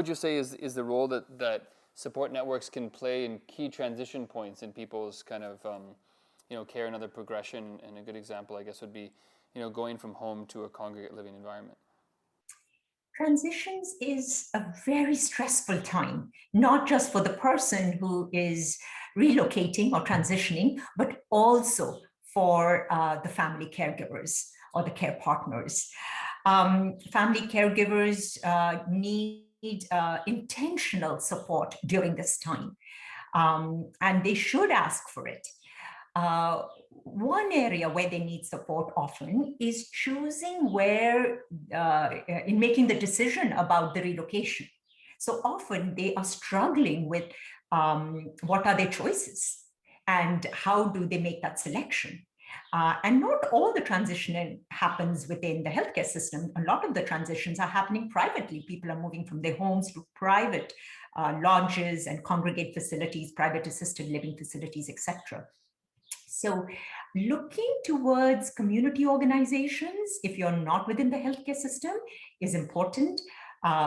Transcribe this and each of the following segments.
would you say is the role that support networks can play in key transition points in people's kind of care and other progression? And a good example, I guess, would be going from home to a congregate living environment. Transitions is a very stressful time, not just for the person who is relocating or transitioning, but also for the family caregivers or the care partners. Family caregivers need intentional support during this time, and they should ask for it. One area where they need support often is choosing where, in making the decision about the relocation. So often they are struggling with what are their choices and how do they make that selection. And not all the transition happens within the healthcare system. A lot of the transitions are happening privately. People are moving from their homes to private lodges and congregate facilities, private assisted living facilities, etc. So looking towards community organizations, if you're not within the healthcare system, is important.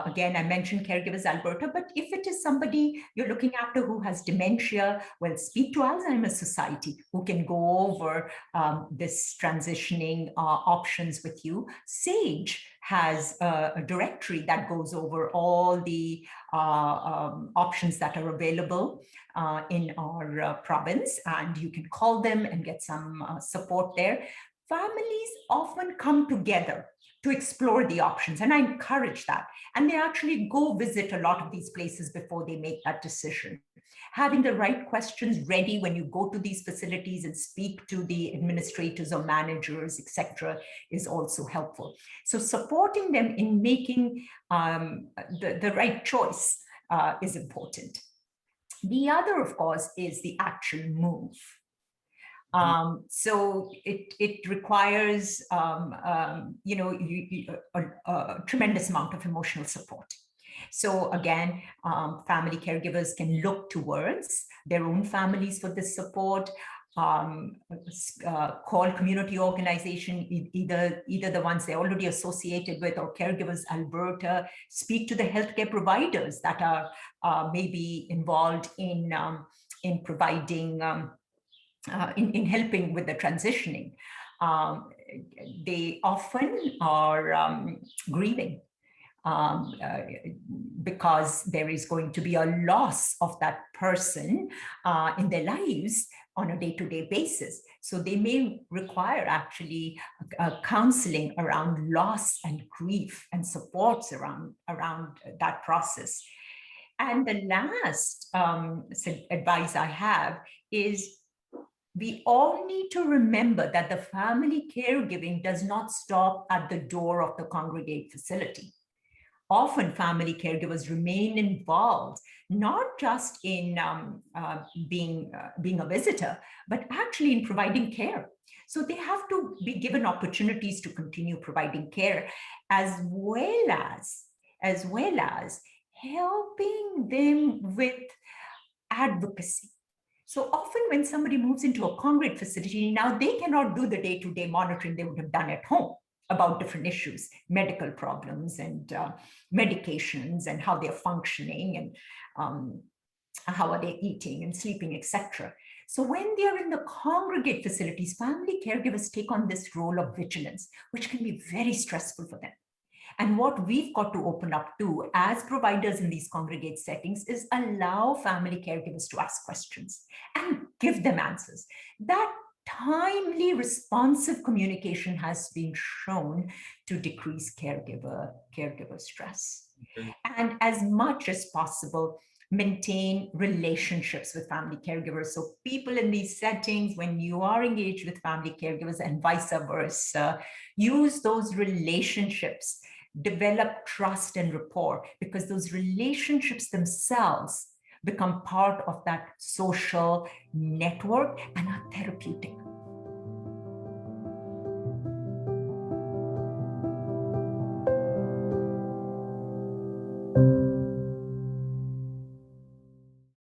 Again, I mentioned Caregivers Alberta, but if it is somebody you're looking after who has dementia, well, speak to Alzheimer's Society, who can go over this transitioning options with you. SAGE has a directory that goes over all the options that are available in our province, and you can call them and get some support there. Families often come together to explore the options, and I encourage that. And they actually go visit a lot of these places before they make that decision. Having the right questions ready when you go to these facilities and speak to the administrators or managers, etc., is also helpful. So supporting them in making the right choice is important. The other, of course, is the actual move. So it requires, a tremendous amount of emotional support. So again, family caregivers can look towards their own families for this support. Call community organization, either the ones they're already associated with or Caregivers Alberta. Speak to the healthcare providers that are maybe involved in providing in helping with the transitioning. They often are grieving because there is going to be a loss of that person in their lives on a day-to-day basis. So they may require actually counseling around loss and grief and supports around that process. And the last advice I have is we all need to remember that the family caregiving does not stop at the door of the congregate facility. Often family caregivers remain involved, not just in being a visitor, but actually in providing care. So they have to be given opportunities to continue providing care, as well as helping them with advocacy. So often when somebody moves into a congregate facility, now they cannot do the day-to-day monitoring they would have done at home about different issues, medical problems and medications and how they're functioning and how are they eating and sleeping, etc. So when they're in the congregate facilities, family caregivers take on this role of vigilance, which can be very stressful for them. And what we've got to open up to as providers in these congregate settings is allow family caregivers to ask questions and give them answers. That timely, responsive communication has been shown to decrease caregiver stress. And as much as possible, maintain relationships with family caregivers. So people in these settings, when you are engaged with family caregivers and vice versa, use those relationships, develop trust and rapport, because those relationships themselves become part of that social network and are therapeutic.